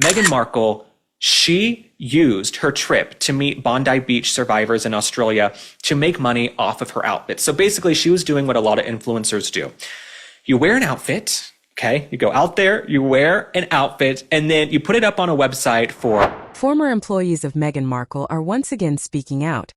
Meghan Markle, she used her trip to meet Bondi Beach survivors in Australia to make money off of her outfit. So basically, she was doing what a lot of influencers do. You wear an outfit, okay? You go out there, you wear an outfit, and then you put it up on a website for... Former employees of Meghan Markle are once again speaking out,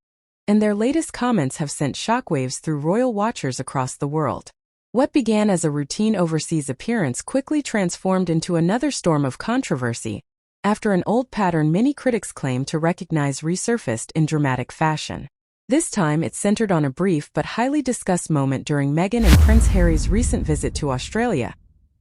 and their latest comments have sent shockwaves through royal watchers across the world. What began as a routine overseas appearance quickly transformed into another storm of controversy, after an old pattern many critics claim to recognize resurfaced in dramatic fashion. This time it centered on a brief but highly discussed moment during Meghan and Prince Harry's recent visit to Australia,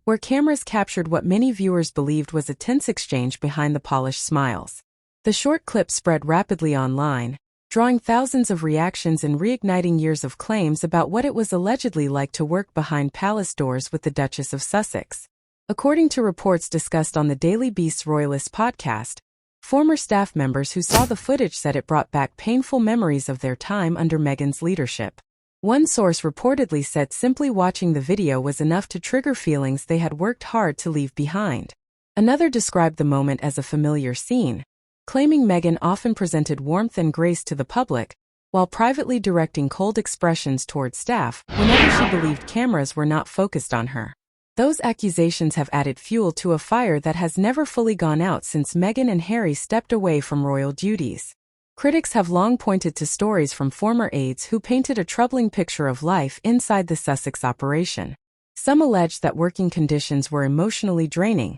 where cameras captured what many viewers believed was a tense exchange behind the polished smiles. The short clip spread rapidly online, drawing thousands of reactions and reigniting years of claims about what it was allegedly like to work behind palace doors with the Duchess of Sussex. According to reports discussed on the Daily Beast's Royalist podcast, former staff members who saw the footage said it brought back painful memories of their time under Meghan's leadership. One source reportedly said simply watching the video was enough to trigger feelings they had worked hard to leave behind. Another described the moment as a familiar scene, claiming Meghan often presented warmth and grace to the public, while privately directing cold expressions toward staff whenever she believed cameras were not focused on her. Those accusations have added fuel to a fire that has never fully gone out since Meghan and Harry stepped away from royal duties. Critics have long pointed to stories from former aides who painted a troubling picture of life inside the Sussex operation. Some alleged that working conditions were emotionally draining,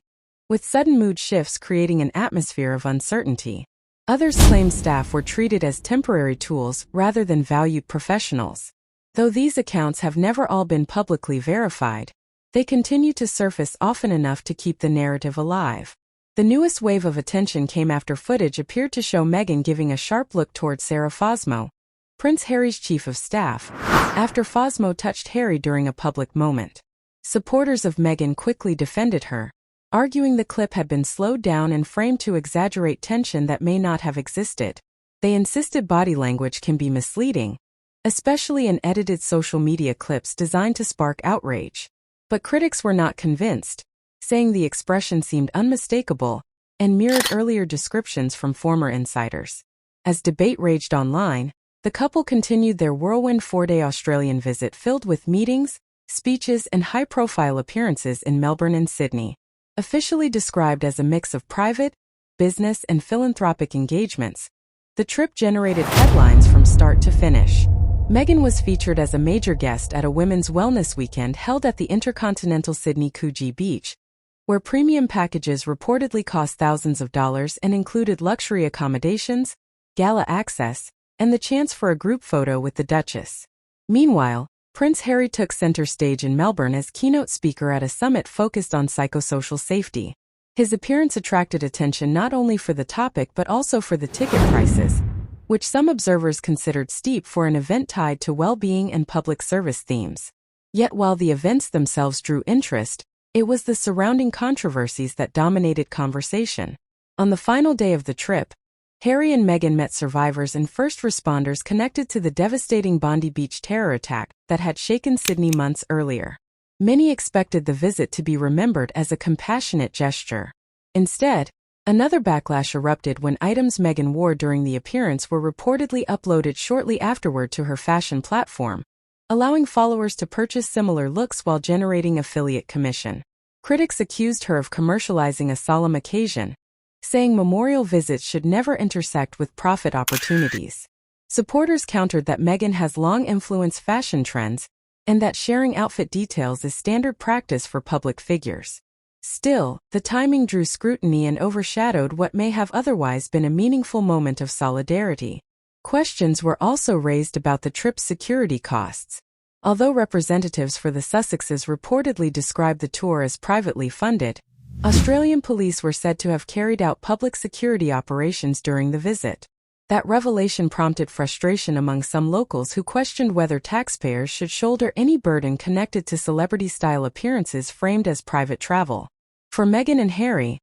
with sudden mood shifts creating an atmosphere of uncertainty. Others claim staff were treated as temporary tools rather than valued professionals. Though these accounts have never all been publicly verified, they continue to surface often enough to keep the narrative alive. The newest wave of attention came after footage appeared to show Meghan giving a sharp look toward Sarah Fosmo, Prince Harry's chief of staff, after Fosmo touched Harry during a public moment. Supporters of Meghan quickly defended her, arguing the clip had been slowed down and framed to exaggerate tension that may not have existed. They insisted body language can be misleading, especially in edited social media clips designed to spark outrage. But critics were not convinced, saying the expression seemed unmistakable and mirrored earlier descriptions from former insiders. As debate raged online, the couple continued their whirlwind four-day Australian visit filled with meetings, speeches, and high-profile appearances in Melbourne and Sydney. Officially described as a mix of private, business, and philanthropic engagements, the trip generated headlines from start to finish. Meghan was featured as a major guest at a women's wellness weekend held at the InterContinental Sydney Coogee Beach, where premium packages reportedly cost thousands of dollars and included luxury accommodations, gala access, and the chance for a group photo with the Duchess. Meanwhile, Prince Harry took center stage in Melbourne as keynote speaker at a summit focused on psychosocial safety. His appearance attracted attention not only for the topic but also for the ticket prices, which some observers considered steep for an event tied to well-being and public service themes. Yet while the events themselves drew interest, it was the surrounding controversies that dominated conversation. On the final day of the trip, Harry and Meghan met survivors and first responders connected to the devastating Bondi Beach terror attack that had shaken Sydney months earlier. Many expected the visit to be remembered as a compassionate gesture. Instead, another backlash erupted when items Meghan wore during the appearance were reportedly uploaded shortly afterward to her fashion platform, allowing followers to purchase similar looks while generating affiliate commission. Critics accused her of commercializing a solemn occasion, saying memorial visits should never intersect with profit opportunities. Supporters countered that Meghan has long influenced fashion trends and that sharing outfit details is standard practice for public figures. Still, the timing drew scrutiny and overshadowed what may have otherwise been a meaningful moment of solidarity. Questions were also raised about the trip's security costs. Although representatives for the Sussexes reportedly described the tour as privately funded, Australian police were said to have carried out public security operations during the visit. That revelation prompted frustration among some locals who questioned whether taxpayers should shoulder any burden connected to celebrity-style appearances framed as private travel. For Meghan and Harry,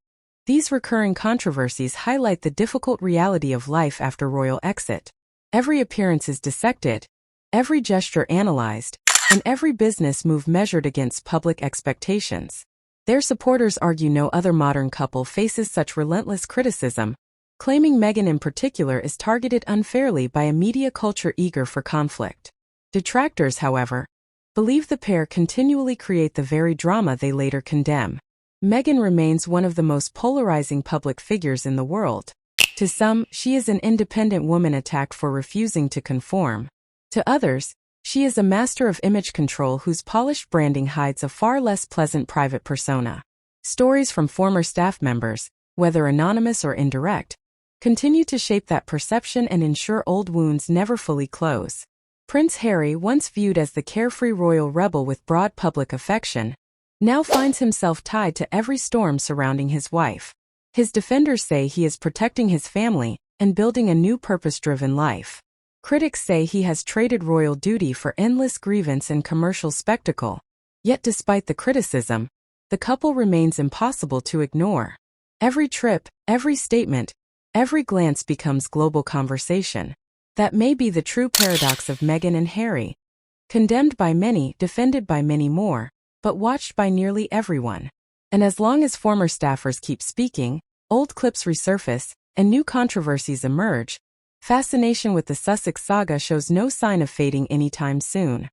these recurring controversies highlight the difficult reality of life after royal exit. Every appearance is dissected, every gesture analyzed, and every business move measured against public expectations. Their supporters argue no other modern couple faces such relentless criticism, claiming Meghan in particular is targeted unfairly by a media culture eager for conflict. Detractors, however, believe the pair continually create the very drama they later condemn. Meghan remains one of the most polarizing public figures in the world. To some, she is an independent woman attacked for refusing to conform. To others, she is a master of image control whose polished branding hides a far less pleasant private persona. Stories from former staff members, whether anonymous or indirect, continue to shape that perception and ensure old wounds never fully close. Prince Harry, once viewed as the carefree royal rebel with broad public affection, now finds himself tied to every storm surrounding his wife. His defenders say he is protecting his family and building a new purpose-driven life. Critics say he has traded royal duty for endless grievance and commercial spectacle. Yet despite the criticism, the couple remains impossible to ignore. Every trip, every statement, every glance becomes global conversation. That may be the true paradox of Meghan and Harry. Condemned by many, defended by many more, but watched by nearly everyone. And as long as former staffers keep speaking, old clips resurface, and new controversies emerge, fascination with the Sussex saga shows no sign of fading anytime soon.